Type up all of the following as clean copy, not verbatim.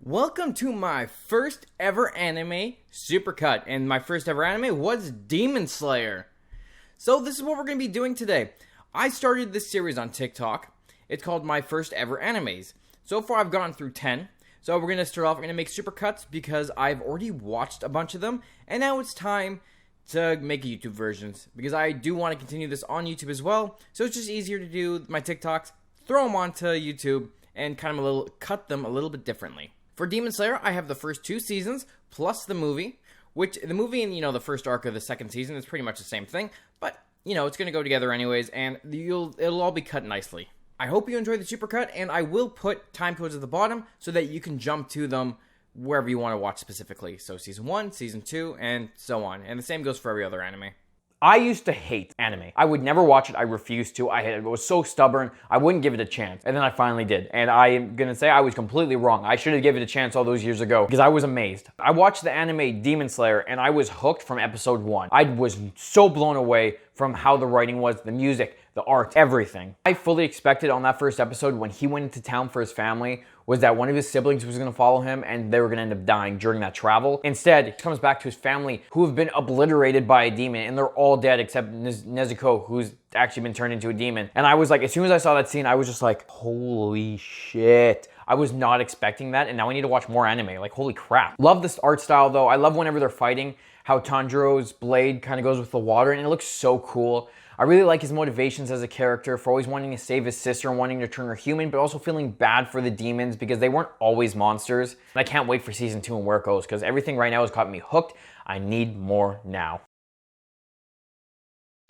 Welcome to my first ever anime, Supercut, and my first ever anime was Demon Slayer. So this is what we're going to be doing today. I started this series on TikTok. It's called My First Ever Animes. So far I've gone through 10. So we're going to start off, we're going to make supercuts because I've already watched a bunch of them, and now it's time to make YouTube versions because I do want to continue this on YouTube as well. So it's just easier to do my TikToks, throw them onto YouTube, and kind of cut them a little bit differently. For Demon Slayer, I have the first 2 seasons, plus the movie, which the movie and, the first arc of the second season is pretty much the same thing, but, it's going to go together anyways, and it'll all be cut nicely. I hope you enjoy the supercut, and I will put time codes at the bottom so that you can jump to them wherever you want to watch specifically. So Season 1, Season 2, and so on, and the same goes for every other anime. I used to hate anime. I would never watch it. I refused to. I was so stubborn. I wouldn't give it a chance. And then I finally did. And I am going to say I was completely wrong. I should have given it a chance all those years ago because I was amazed. I watched the anime Demon Slayer and I was hooked from episode 1. I was so blown away from how the writing was, the music, the art, everything. I fully expected on that first episode when he went into town for his family was that one of his siblings was going to follow him and they were going to end up dying during that travel. Instead, he comes back to his family who have been obliterated by a demon and they're all dead except Nezuko, who's actually been turned into a demon. And I was like, as soon as I saw that scene, I was just like, holy shit. I was not expecting that, and now I need to watch more anime. Like, holy crap. Love this art style, though. I love whenever they're fighting, how Tanjiro's blade kind of goes with the water, and it looks so cool. I really like his motivations as a character for always wanting to save his sister and wanting to turn her human, but also feeling bad for the demons because they weren't always monsters. And I can't wait for Season 2 and where it goes, because everything right now has got me hooked. I need more now.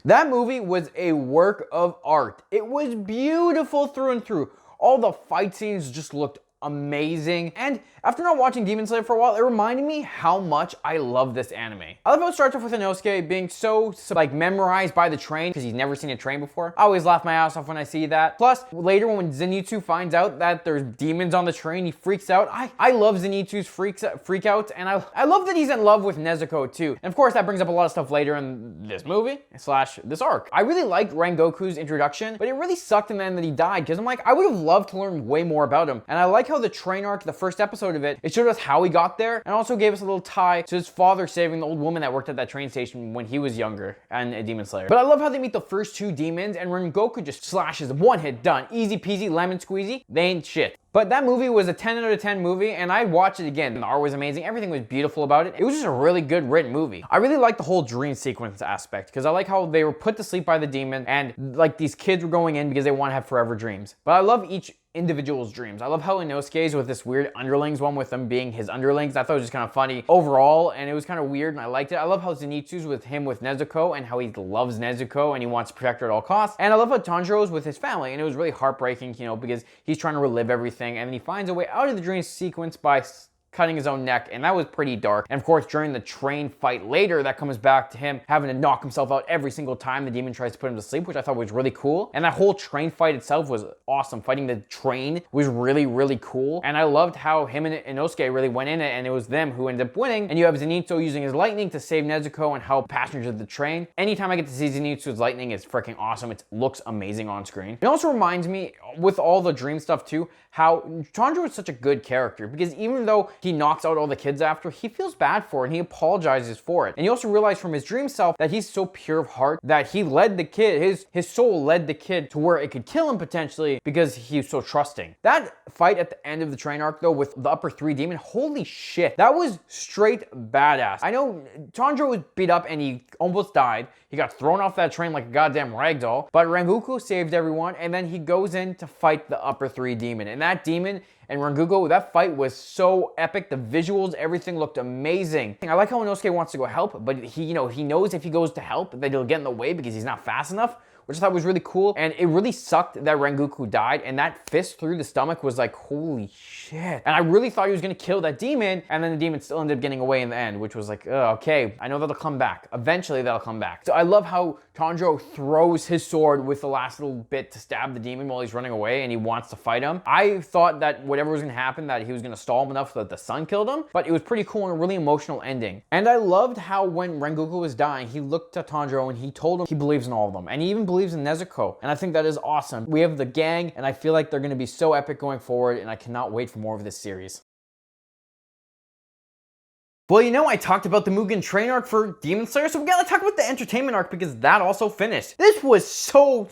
That movie was a work of art. It was beautiful through and through. All the fight scenes just looked amazing. And after not watching Demon Slayer for a while, it reminded me how much I love this anime. I love how it starts off with Inosuke being so memorized by the train because he's never seen a train before. I always laugh my ass off when I see that. Plus, later when Zenitsu finds out that there's demons on the train, he freaks out. I love Zenitsu's freak out, and I love that he's in love with Nezuko too. And of course, that brings up a lot of stuff later in this movie / this arc. I really liked Rengoku's introduction, but it really sucked in the end that he died because I'm like, I would have loved to learn way more about him. And I like how the train arc, the first episode of it showed us how he got there and also gave us a little tie to his father saving the old woman that worked at that train station when he was younger and a Demon Slayer. But I love how they meet the first 2 demons and Rengoku just slashes them. 1 hit, done. Easy peasy, lemon squeezy. They ain't shit. But that movie was a 10 out of 10 movie, and I'd watch it again. The art was amazing. Everything was beautiful about it. It was just a really good written movie. I really like the whole dream sequence aspect because I like how they were put to sleep by the demon and like these kids were going in because they want to have forever dreams. But I love each individual's dreams. I love how Inosuke's with this weird underlings, one with them being his underlings. I thought it was just kind of funny overall, and it was kind of weird, and I liked it. I love how Zenitsu's with him with Nezuko, and how he loves Nezuko, and he wants to protect her at all costs. And I love how Tanjiro's with his family, and it was really heartbreaking, because he's trying to relive everything, and then he finds a way out of the dream sequence by cutting his own neck, and that was pretty dark. And of course, during the train fight later, that comes back to him having to knock himself out every single time the demon tries to put him to sleep, which I thought was really cool. And that whole train fight itself was awesome. Fighting the train was really, really cool. And I loved how him and Inosuke really went in it, and it was them who ended up winning. And you have Zenitsu using his lightning to save Nezuko and help passengers of the train. Anytime I get to see Zenitsu's lightning, it's freaking awesome. It looks amazing on screen. It also reminds me, with all the dream stuff too, how Tanjiro is such a good character, because even though he knocks out all the kids after, he feels bad for it and he apologizes for it. And you also realize from his dream self that he's so pure of heart that he led the kid, his soul led the kid to where it could kill him potentially because he was so trusting. That fight at the end of the train arc though with the upper 3 demon, holy shit, that was straight badass. I know Tanjiro was beat up and he almost died. He got thrown off that train like a goddamn ragdoll, but Rengoku saved everyone, and then he goes in to fight the upper 3 demon. And that demon and Rengoku, that fight was so epic. The visuals, everything looked amazing. I like how Inosuke wants to go help, but he knows if he goes to help that he'll get in the way because he's not fast enough, which I thought was really cool. And it really sucked that Rengoku died, and that fist through the stomach was like, holy shit. And I really thought he was gonna kill that demon, and then the demon still ended up getting away in the end, which was like, oh, okay, I know that'll come back. Eventually that'll come back. So I love how Tanjiro throws his sword with the last little bit to stab the demon while he's running away and he wants to fight him. I thought that whatever was gonna happen, that he was gonna stall him enough so that the sun killed him, but it was pretty cool and a really emotional ending. And I loved how when Rengoku was dying, he looked to Tanjiro and he told him he believes in all of them. And he even believes in Nezuko. And I think that is awesome. We have the gang, and I feel like they're gonna be so epic going forward, and I cannot wait for more of this series. Well, you know, I talked about the Mugen Train Arc for Demon Slayer, so we gotta talk about the entertainment arc because that also finished. This was so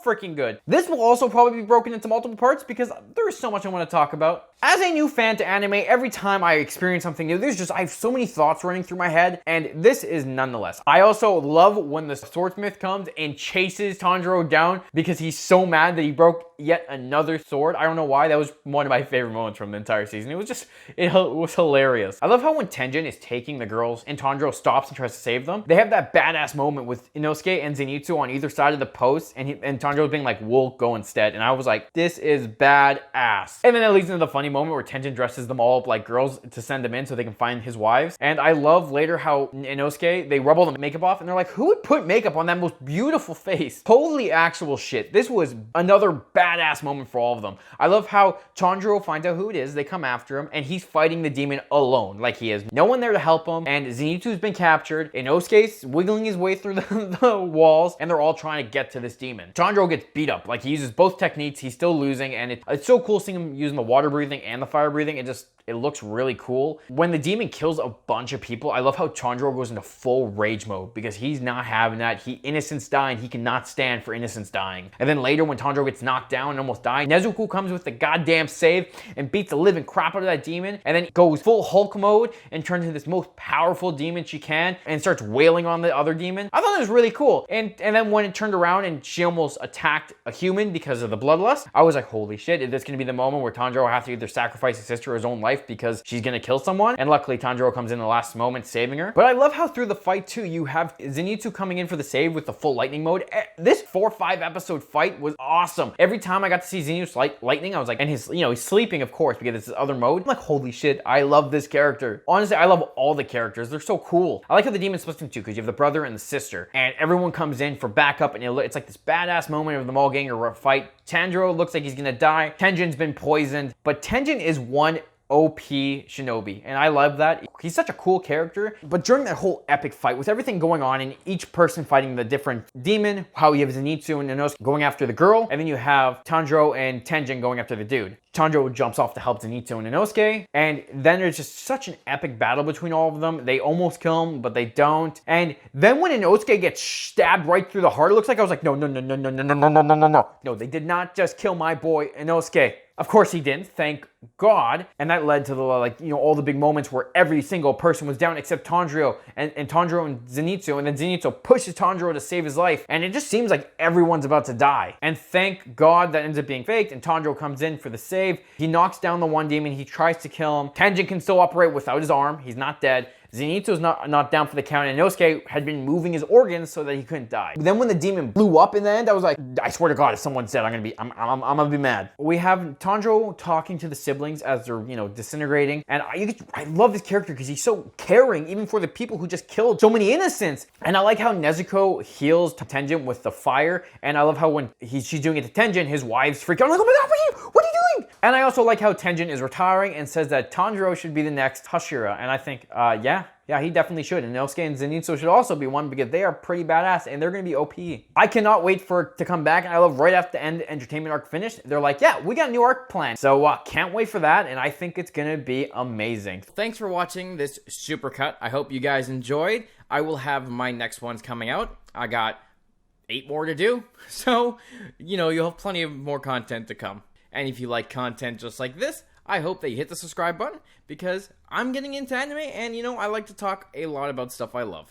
freaking good. This will also probably be broken into multiple parts because there is so much I want to talk about. As a new fan to anime, every time I experience something new, I have so many thoughts running through my head, and this is nonetheless. I also love when the swordsmith comes and chases Tanjiro down because he's so mad that he broke yet another sword. I don't know why, that was one of my favorite moments from the entire season. It was hilarious. I love how when Tenjin is taking the girls and Tanjiro stops and tries to save them, they have that badass moment with Inosuke and Zenitsu on either side of the post, and Tanjiro being like, we'll go instead. And I was like, this is badass. And then that leads into the funny moment where Tenjin dresses them all up like girls to send them in so they can find his wives. And I love later how Inosuke, they rub all the makeup off and they're like, who would put makeup on that most beautiful face? Holy actual shit. This was another badass moment for all of them. I love how Tanjiro finds out who it is, they come after him, and he's fighting the demon alone. Like, he has no one there to help him, and Zenitsu's been captured, Inosuke's wiggling his way through the walls, and they're all trying to get to this demon. Tanjiro gets beat up. Like, he uses both techniques, he's still losing, and it's so cool seeing him using the water breathing and the fire breathing. It looks really cool. When the demon kills a bunch of people, I love how Tanjiro goes into full rage mode because he's not having that. Innocents die, and he cannot stand for innocents dying. And then later when Tanjiro gets knocked down and almost dies, Nezuko comes with the goddamn save and beats the living crap out of that demon, and then goes full Hulk mode and turns into this most powerful demon she can and starts wailing on the other demon. I thought it was really cool. And then when it turned around and she almost attacked a human because of the bloodlust, I was like, holy shit, is this gonna be the moment where Tanjiro has to either sacrifice his sister or his own life because she's gonna kill someone? And luckily Tanjiro comes in the last moment saving her. But I love how through the fight too, you have Zenitsu coming in for the save with the full lightning mode. This 4-5 episode fight was awesome. Every time I got to see Zenitsu lightning, I was like, and he's sleeping of course because it's his other mode. I'm like, holy shit, I love this character. Honestly, I love all the characters. They're so cool. I like how the demon splits in two because you have the brother and the sister, and everyone comes in for backup, and it's like this badass moment of them all getting a fight. Tanjiro looks like he's gonna die. Tenjin's been poisoned, but Tenjin is one OP shinobi, and I love that. He's such a cool character. But during that whole epic fight with everything going on and each person fighting the different demon, how you have Zenitsu and Inosuke going after the girl, and then you have Tanjiro and Tenjin going after the dude. Tanjiro jumps off to help Zenitsu and Inosuke, and then there's just such an epic battle between all of them. They almost kill him, but they don't. And then when Inosuke gets stabbed right through the heart, it looks like I was like, no. No, they did not just kill my boy Inosuke. Of course he didn't, thank God. And that led to the all the big moments where every single person was down except Tanjiro and Tanjiro and Zenitsu. And then Zenitsu pushes Tanjiro to save his life. And it just seems like everyone's about to die. And thank God that ends up being faked. And Tanjiro comes in for the save. He knocks down the one demon. He tries to kill him. Tenjin can still operate without his arm. He's not dead. Zenitsu's not down for the count, and Inosuke had been moving his organs so that he couldn't die. Then when the demon blew up in the end, I was like, I swear to God, if someone's dead, I'm gonna be mad. We have Tanjiro talking to the siblings as they're, disintegrating, and I love this character because he's so caring, even for the people who just killed so many innocents. And I like how Nezuko heals Tenjin with the fire, and I love how when she's doing it to Tenjin, his wives freak out. I'm like, oh my God, what are you doing? And I also like how Tenjin is retiring and says that Tanjiro should be the next Hashira, and I think, yeah, he definitely should. And Inosuke and Zenitsu should also be one because they are pretty badass and they're going to be OP. I cannot wait for it to come back. And I love right after the end entertainment arc finished, they're like, yeah, we got a new arc planned. So can't wait for that. And I think it's going to be amazing. Thanks for watching this supercut. I hope you guys enjoyed. I will have my next ones coming out. I got 8 more to do. So, you'll have plenty of more content to come. And if you like content just like this, I hope that you hit the subscribe button because I'm getting into anime and, I like to talk a lot about stuff I love.